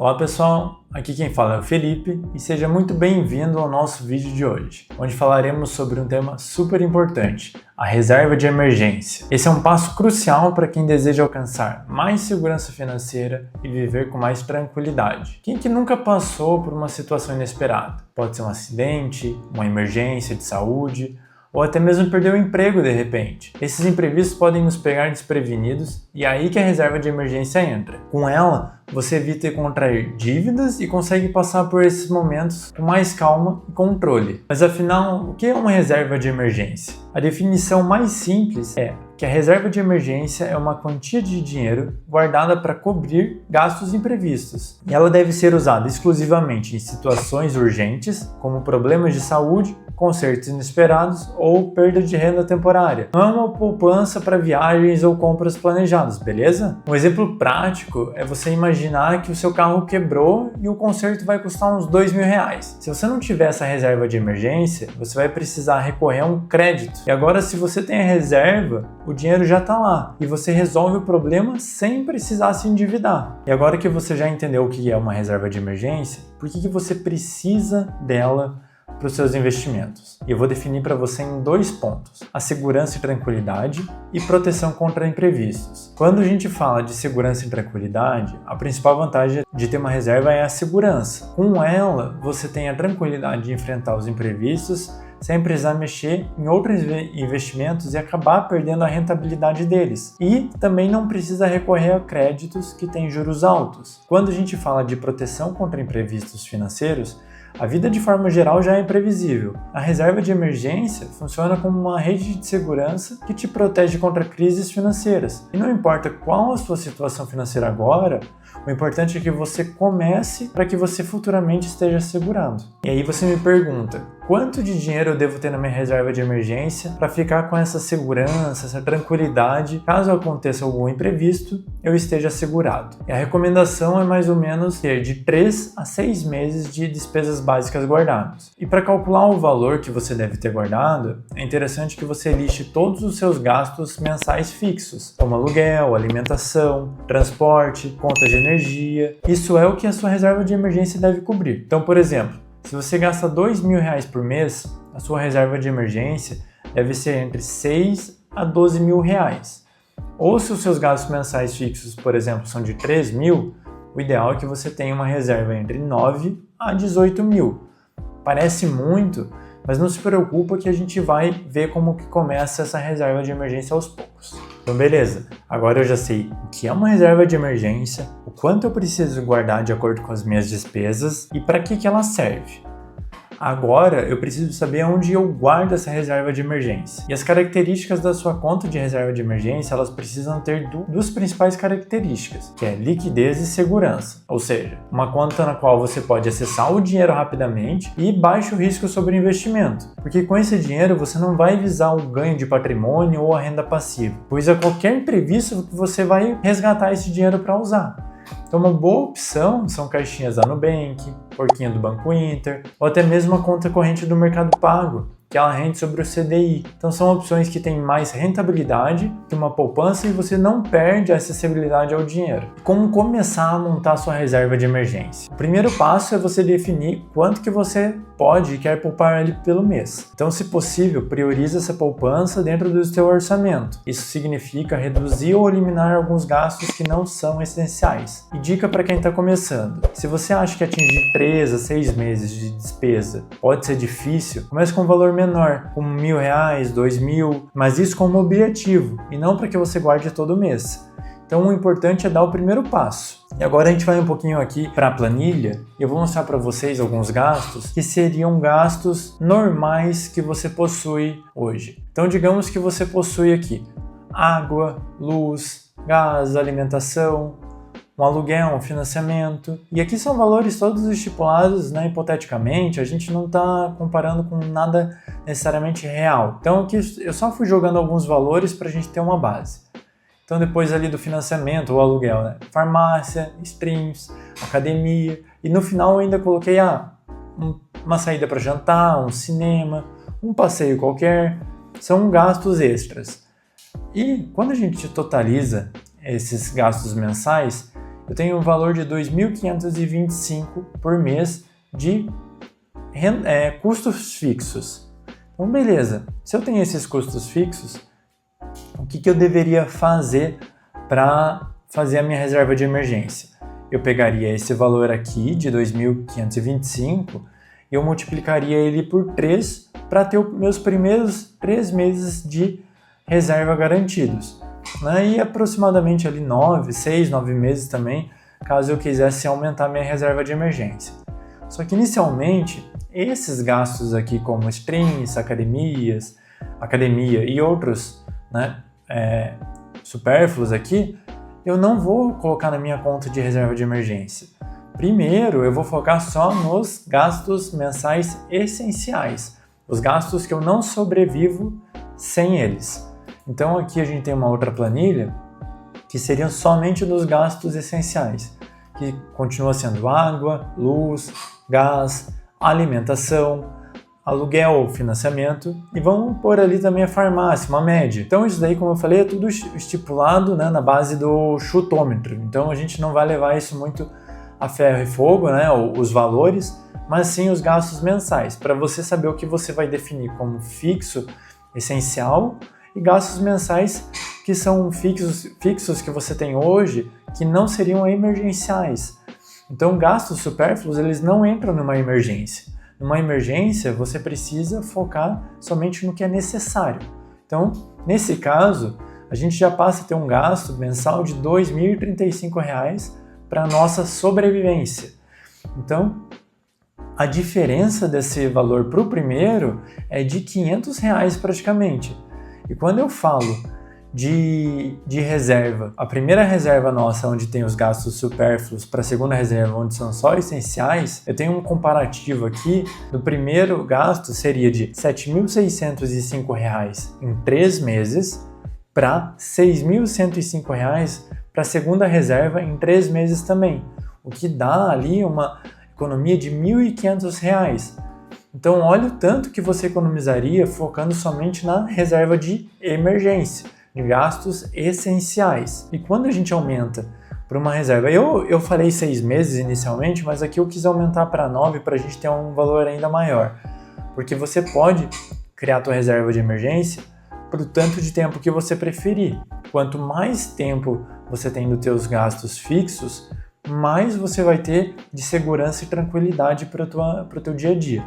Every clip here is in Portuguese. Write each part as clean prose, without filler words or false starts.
Olá pessoal, aqui quem fala é o Felipe e seja muito bem-vindo ao nosso vídeo de hoje, onde falaremos sobre um tema super importante, a reserva de emergência. Esse é um passo crucial para quem deseja alcançar mais segurança financeira e viver com mais tranquilidade. Quem que nunca passou por uma situação inesperada? Pode ser um acidente, uma emergência de saúde, ou até mesmo perder o emprego de repente. Esses imprevistos podem nos pegar desprevenidos e é aí que a reserva de emergência entra. Com ela, você evita contrair dívidas e consegue passar por esses momentos com mais calma e controle. Mas afinal, o que é uma reserva de emergência? A definição mais simples é que a reserva de emergência é uma quantia de dinheiro guardada para cobrir gastos imprevistos. E ela deve ser usada exclusivamente em situações urgentes, como problemas de saúde, concertos inesperados ou perda de renda temporária. Não é uma poupança para viagens ou compras planejadas, beleza? Um exemplo prático é você imaginar que o seu carro quebrou e o conserto vai custar uns R$2.000. Se você não tiver essa reserva de emergência, você vai precisar recorrer a um crédito. E agora, se você tem a reserva, o dinheiro já está lá e você resolve o problema sem precisar se endividar. E agora que você já entendeu o que é uma reserva de emergência, por que você precisa dela para os seus investimentos? E eu vou definir para você em 2 pontos: a segurança e tranquilidade e proteção contra imprevistos. Quando a gente fala de segurança e tranquilidade, a principal vantagem de ter uma reserva é a segurança. Com ela, você tem a tranquilidade de enfrentar os imprevistos sem precisar mexer em outros investimentos e acabar perdendo a rentabilidade deles. E também não precisa recorrer a créditos que têm juros altos. Quando a gente fala de proteção contra imprevistos financeiros, a vida de forma geral já é imprevisível. A reserva de emergência funciona como uma rede de segurança que te protege contra crises financeiras. E não importa qual a sua situação financeira agora, o importante é que você comece para que você futuramente esteja assegurado. E aí você me pergunta: quanto de dinheiro eu devo ter na minha reserva de emergência para ficar com essa segurança, essa tranquilidade, caso aconteça algum imprevisto, eu esteja assegurado? E a recomendação é mais ou menos ter de 3 a 6 meses de despesas básicas guardadas. E para calcular o valor que você deve ter guardado, é interessante que você liste todos os seus gastos mensais fixos, como aluguel, alimentação, transporte, contas de energia. Isso é o que a sua reserva de emergência deve cobrir. Então, por exemplo, se você gasta R$2.000 por mês, a sua reserva de emergência deve ser entre R$6 a R$12.000. Ou se os seus gastos mensais fixos, por exemplo, são de R$3.000, o ideal é que você tenha uma reserva entre R$9.000 a R$18.000. Parece muito, mas não se preocupa que a gente vai ver como que começa essa reserva de emergência aos poucos. Então beleza, agora eu já sei o que é uma reserva de emergência, o quanto eu preciso guardar de acordo com as minhas despesas e para que ela serve. Agora eu preciso saber onde eu guardo essa reserva de emergência. E as características da sua conta de reserva de emergência, elas precisam ter duas principais características, que é liquidez e segurança. Ou seja, uma conta na qual você pode acessar o dinheiro rapidamente e baixo risco sobre o investimento. Porque com esse dinheiro você não vai visar o ganho de patrimônio ou a renda passiva, pois a qualquer imprevisto você vai resgatar esse dinheiro para usar. Então uma boa opção são caixinhas da Nubank, porquinha do Banco Inter, ou até mesmo a conta corrente do Mercado Pago, que ela rende sobre o CDI. Então são opções que têm mais rentabilidade que uma poupança e você não perde a acessibilidade ao dinheiro. Como começar a montar a sua reserva de emergência? O primeiro passo é você definir quanto que você pode e quer poupar ali pelo mês. Então, se possível, priorize essa poupança dentro do seu orçamento. Isso significa reduzir ou eliminar alguns gastos que não são essenciais. E dica para quem está começando: se você acha que atingir 3 a 6 meses de despesa pode ser difícil, comece com um valor menor, como R$1.000, R$2.000, mas isso como objetivo e não para que você guarde todo mês. Então o importante é dar o primeiro passo. E agora a gente vai um pouquinho aqui para a planilha e eu vou mostrar para vocês alguns gastos que seriam gastos normais que você possui hoje. Então digamos que você possui aqui água, luz, gás, alimentação, um aluguel, um financiamento. E aqui são valores todos estipulados, né, hipoteticamente, a gente não está comparando com nada necessariamente real. Então aqui eu só fui jogando alguns valores para a gente ter uma base. Então depois ali do financiamento ou aluguel, né, farmácia, streams, academia, e no final eu ainda coloquei uma saída para jantar, um cinema, um passeio qualquer, são gastos extras. E quando a gente totaliza esses gastos mensais, eu tenho um valor de 2.525 por mês de custos fixos. Então, beleza. Se eu tenho esses custos fixos, o que eu deveria fazer para fazer a minha reserva de emergência? Eu pegaria esse valor aqui de 2.525 e eu multiplicaria ele por 3 para ter os meus primeiros 3 meses de reserva garantidos. E aproximadamente ali 6, 9 meses também, caso eu quisesse aumentar minha reserva de emergência. Só que inicialmente, esses gastos aqui como streams, academia e outros supérfluos aqui, eu não vou colocar na minha conta de reserva de emergência. Primeiro, eu vou focar só nos gastos mensais essenciais, os gastos que eu não sobrevivo sem eles. Então aqui a gente tem uma outra planilha que seriam somente dos gastos essenciais, que continua sendo água, luz, gás, alimentação, aluguel, financiamento, e vamos pôr ali também a farmácia, uma média. Então isso daí, como eu falei, é tudo estipulado na base do chutômetro. Então a gente não vai levar isso muito a ferro e fogo, os valores, mas sim os gastos mensais, para você saber o que você vai definir como fixo, essencial, e gastos mensais que são fixos que você tem hoje, que não seriam emergenciais. Então gastos supérfluos, eles não entram numa emergência. Numa emergência, você precisa focar somente no que é necessário. Então, nesse caso, a gente já passa a ter um gasto mensal de R$ 2.035 para a nossa sobrevivência. Então, a diferença desse valor para o primeiro é de R$ 500 praticamente. E quando eu falo de reserva, a primeira reserva nossa, onde tem os gastos supérfluos, para a segunda reserva, onde são só essenciais, eu tenho um comparativo aqui. Do primeiro gasto seria de R$ 7.605 em 3 meses para R$ 6.105 para a segunda reserva em 3 meses também, o que dá ali uma economia de R$ 1.500. Então olha o tanto que você economizaria focando somente na reserva de emergência, de gastos essenciais. E quando a gente aumenta para uma reserva, eu falei 6 meses inicialmente, mas aqui eu quis aumentar para 9 para a gente ter um valor ainda maior, porque você pode criar a tua reserva de emergência por tanto de tempo que você preferir. Quanto mais tempo você tem dos teus gastos fixos, mais você vai ter de segurança e tranquilidade para o teu dia a dia.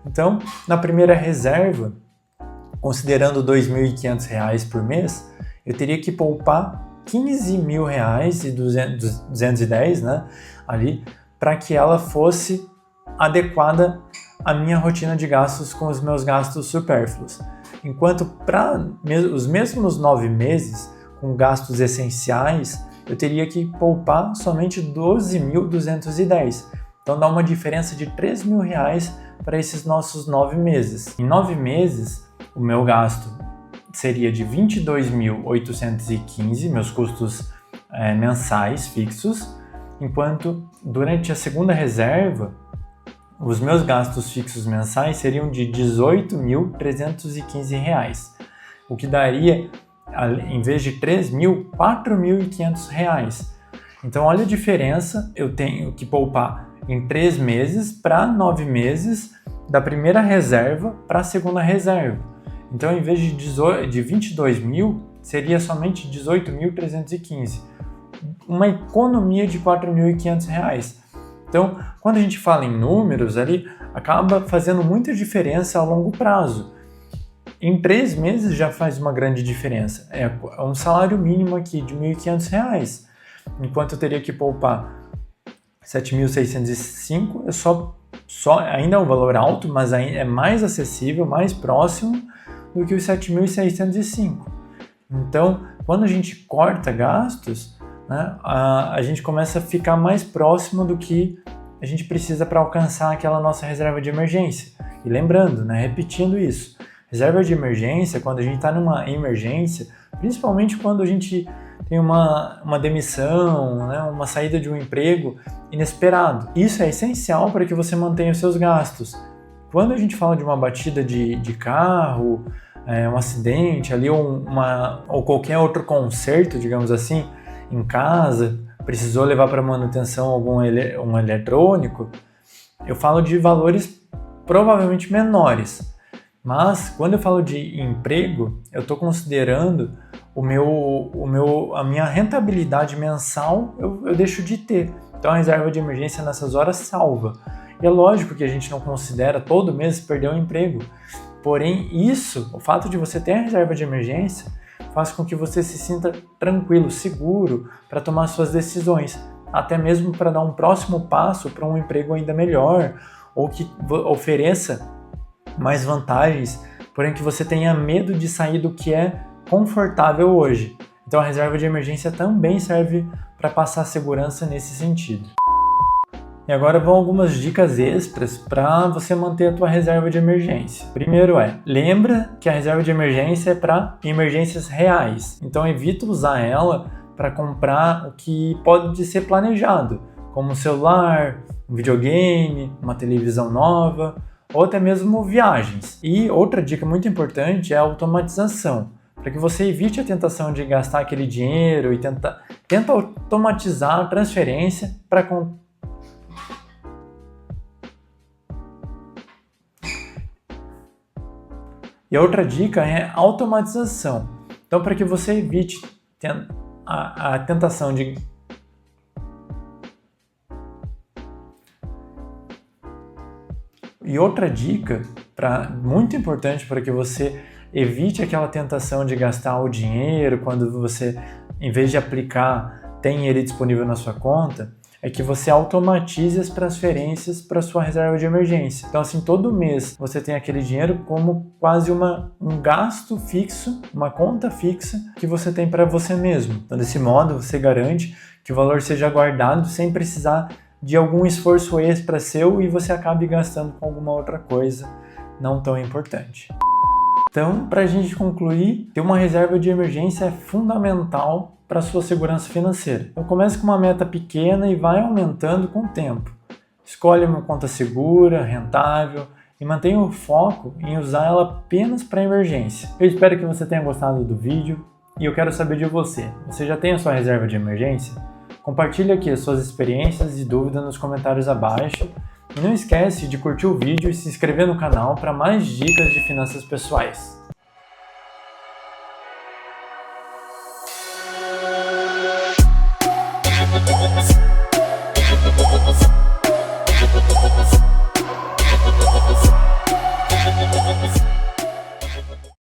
Então, na primeira reserva, considerando R$ 2.500 por mês, eu teria que poupar R$ 15.210, ali, para que ela fosse adequada à minha rotina de gastos com os meus gastos supérfluos. Enquanto para os mesmos 9 meses, com gastos essenciais, eu teria que poupar somente R$ 12.210. Então dá uma diferença de R$ 3.000 para esses nossos 9 meses. Em 9 meses, o meu gasto seria de 22.815, meus custos mensais fixos, enquanto durante a segunda reserva, os meus gastos fixos mensais seriam de R$ 18.315, o que daria, em vez de 3.000, R$ 4.500. Então olha a diferença, eu tenho que poupar em 3 meses para 9 meses da primeira reserva para a segunda reserva. Então, em vez de 22 mil, seria somente 18.315. Uma economia de R$ 4.500. Então, quando a gente fala em números ali, acaba fazendo muita diferença a longo prazo. Em 3 meses já faz uma grande diferença. É um salário mínimo aqui de R$ 1.500. Enquanto eu teria que poupar 7.605, ainda é um valor alto, mas é mais acessível, mais próximo do que os 7.605. Então, quando a gente corta gastos, a gente começa a ficar mais próximo do que a gente precisa para alcançar aquela nossa reserva de emergência. E lembrando, repetindo isso, reserva de emergência, quando a gente está numa emergência, principalmente quando a gente tem uma demissão, uma saída de um emprego inesperado. Isso é essencial para que você mantenha os seus gastos. Quando a gente fala de uma batida de carro, um acidente ali, ou qualquer outro conserto, digamos assim, em casa, precisou levar para manutenção um eletrônico, eu falo de valores provavelmente menores. Mas quando eu falo de emprego, eu estou considerando a minha rentabilidade mensal, eu deixo de ter. Então a reserva de emergência nessas horas salva. E é lógico que a gente não considera todo mês perder o emprego. Porém, o fato de você ter a reserva de emergência, faz com que você se sinta tranquilo, seguro para tomar suas decisões. Até mesmo para dar um próximo passo para um emprego ainda melhor, ou que ofereça mais vantagens, porém que você tenha medo de sair do que é confortável hoje. Então a reserva de emergência também serve para passar segurança nesse sentido. E agora vão algumas dicas extras para você manter a tua reserva de emergência. Primeiro lembra que a reserva de emergência é para emergências reais. Então evita usar ela para comprar o que pode ser planejado, como um celular, um videogame, uma televisão nova, ou até mesmo viagens. E outra dica muito importante é a automatização, para que você evite a tentação de gastar aquele dinheiro e tenta automatizar a transferência para E a outra dica é automatização. Então, para que você evite a tentação de E outra dica, muito importante para que você evite aquela tentação de gastar o dinheiro quando você, em vez de aplicar, tem ele disponível na sua conta, é que você automatize as transferências para sua reserva de emergência. Então, assim, todo mês você tem aquele dinheiro como quase um gasto fixo, uma conta fixa que você tem para você mesmo. Então, desse modo, você garante que o valor seja guardado sem precisar de algum esforço extra seu e você acabe gastando com alguma outra coisa não tão importante. Então, para a gente concluir, ter uma reserva de emergência é fundamental para a sua segurança financeira. Então, comece com uma meta pequena e vai aumentando com o tempo. Escolha uma conta segura, rentável e mantenha o foco em usar ela apenas para emergência. Eu espero que você tenha gostado do vídeo e eu quero saber de você. Você já tem a sua reserva de emergência? Compartilhe aqui as suas experiências e dúvidas nos comentários abaixo. E não esquece de curtir o vídeo e se inscrever no canal para mais dicas de finanças pessoais.